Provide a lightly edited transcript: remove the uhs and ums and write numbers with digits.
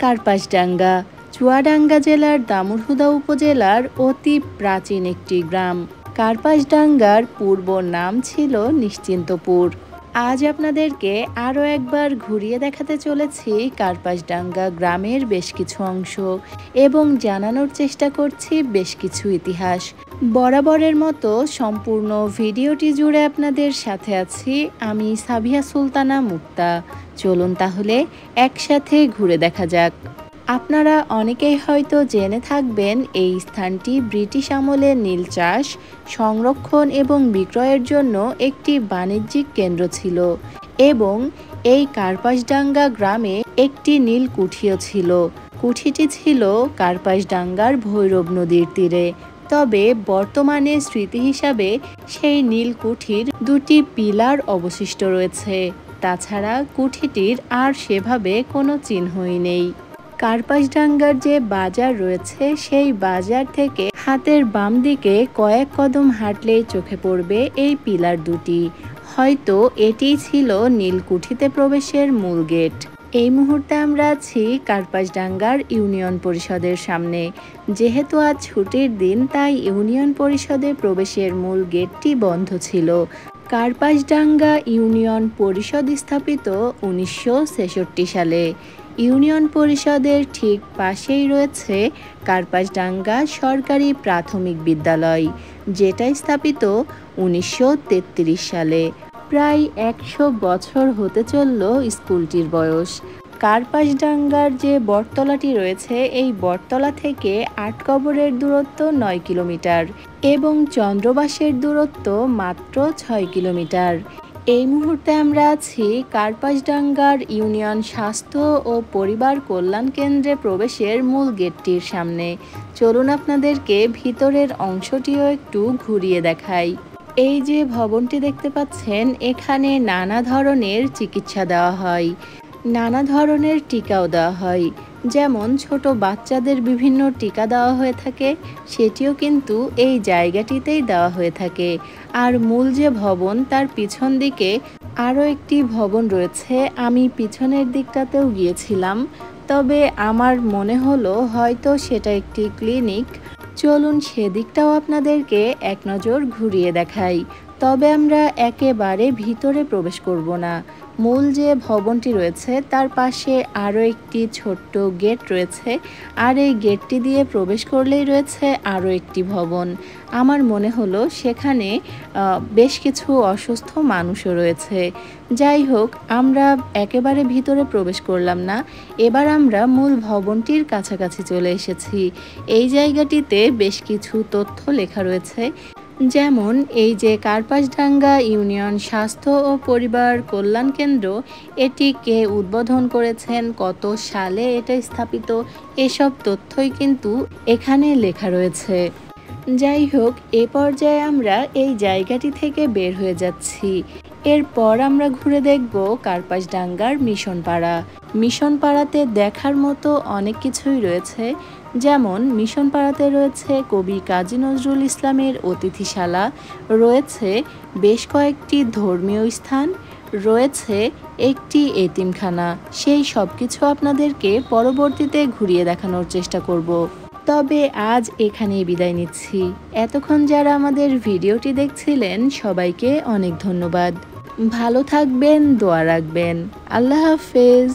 কার্পাসডাঙ্গা চুয়াডাঙ্গা জেলার দামুড়হুদা উপজেলার অতি প্রাচীন একটি গ্রাম। কার্পাসডাঙ্গার পূর্ব নাম ছিল নিশ্চিন্তপুর। আজ আপনাদেরকে আরও একবার ঘুরিয়ে দেখাতে চলেছি কার্পাসডাঙ্গা গ্রামের বেশ কিছু অংশ এবং জানানোর চেষ্টা করছি বেশ কিছু ইতিহাস। বরাবরের মতো সম্পূর্ণ ভিডিওটি জুড়ে আপনাদের সাথে আছি আমি সাবিহা সুলতানা মুক্তা। চলুন তাহলে একসাথে ঘুরে দেখা যাক। আপনারা অনেকেই হয়তো জেনে থাকবেন এই স্থানটি ব্রিটিশ আমলে নীল চাষ, সংরক্ষণ এবং বিক্রয়ের জন্য একটি বাণিজ্যিক কেন্দ্র ছিল এবং এই কার্পাসডাঙ্গা গ্রামে একটি নীল কুঠিও ছিল। কুঠিটি ছিল কার্পাসডাঙ্গার ভৈরব নদীর তীরে। তবে বর্তমানে স্মৃতি হিসাবে সেই নীল কুঠির দুটি পিলার অবশিষ্ট রয়েছে। তাছাড়া কুঠিটির আর সেভাবে কোনো চিহ্নই নেই। কার্পাসডাঙ্গার যে বাজার রয়েছে সেই বাজার থেকে হাতের বাম দিকে কয়েক কদম হাঁটলেই চোখে পড়বে এই পিলার দুটি। হয়তো এটিই ছিল নীলকুঠিতে প্রবেশের মূল গেট। এই মুহূর্তে আমরা আছি কার্পাসডাঙ্গার ইউনিয়ন পরিষদের সামনে। যেহেতু আজ ছুটির দিন তাই ইউনিয়ন পরিষদে প্রবেশের মূল গেটটি বন্ধ ছিল। কার্পাসডাঙ্গা ইউনিয়ন পরিষদ স্থাপিত 1966 সালে। ইউনিয়ন পরিষদের ঠিক পাশেই রয়েছে কার্পাসডাঙ্গা সরকারি প্রাথমিক বিদ্যালয়, যেটা স্থাপিত 1933 সালে। প্রায় 100 বছর হতে চলল স্কুলটির বয়স। কার্পাসডাঙ্গার যে বটতলাটি রয়েছে এই বটতলা থেকে আটকবরের দূরত্ব 9 কিলোমিটার এবং চন্দ্রবাসের দূরত্ব মাত্র 6 কিলোমিটার। এই মুহূর্তে আমরা আছি কার্পাসডাঙ্গার ইউনিয়ন স্বাস্থ্য ও পরিবার কল্যাণ কেন্দ্রে প্রবেশের মূল গেটটির সামনে। চলুন আপনাদেরকে ভিতরের অংশটিও একটু ঘুরিয়ে দেখাই। এই যে ভবনটি দেখতে পাচ্ছেন এখানে নানা ধরনের চিকিৎসা দেওয়া হয়, নানা ধরনের টিকাও দেওয়া হয়। যেমন ছোট বাচ্চাদের বিভিন্ন টিকা দেওয়া হয়ে থাকে, সেটিও কিন্তু এই জায়গাটিতেই দেওয়া হয়ে থাকে। আর মূল যে ভবন তার পিছন দিকে আরও একটি ভবন রয়েছে। আমি পিছনের দিকটাতেও গিয়েছিলাম, তবে আমার মনে হলো হয়তো সেটা একটি ক্লিনিক। চলুন সেদিকটাও আপনাদেরকে এক নজর ঘুরিয়ে দেখাই। তবে আমরা একেবারে ভিতরে প্রবেশ করব না। মূল যে ভবনটি রয়েছে তার পাশে আরও একটি ছোট্ট গেট রয়েছে, আর এই গেটটি দিয়ে প্রবেশ করলেই রয়েছে আরও একটি ভবন। আমার মনে হলো সেখানে বেশ কিছু অসুস্থ মানুষও রয়েছে। যাই হোক, আমরা একেবারে ভিতরে প্রবেশ করলাম না। এবার আমরা মূল ভবনটির কাছাকাছি চলে এসেছি। এই জায়গাটিতে বেশ কিছু তথ্য লেখা রয়েছে, যেমন এই যে কার্পাসডাঙ্গা ইউনিয়ন স্বাস্থ্য ও পরিবার কল্যাণ কেন্দ্র, এটি কে উদ্বোধন করেছেন, কত সালে এটা স্থাপিত, এসব তথ্যই কিন্তু এখানে লেখা রয়েছে। যাই হোক, এ পর্যায়ে আমরা এই জায়গাটি থেকে বের হয়ে যাচ্ছি। এরপর আমরা ঘুরে দেখব কার্পাসডাঙ্গার মিশন পাড়া। মিশন পাড়াতে দেখার মতো অনেক কিছুই রয়েছে। যেমন মিশন পাড়াতে রয়েছে কবি কাজী নজরুল ইসলামের অতিথিশালা, রয়েছে বেশ কয়েকটি ধর্মীয় স্থান, রয়েছে একটি এতিমখানা। সেই সব কিছু আপনাদেরকে পরবর্তীতে ঘুরিয়ে দেখানোর চেষ্টা করব। তবে আজ এখানেই বিদায় নিচ্ছি। এতক্ষণ যারা আমাদের ভিডিওটি দেখছিলেন সবাইকে অনেক ধন্যবাদ। ভালো থাকবেন, দোয়া রাখবেন। আল্লাহ হাফেজ।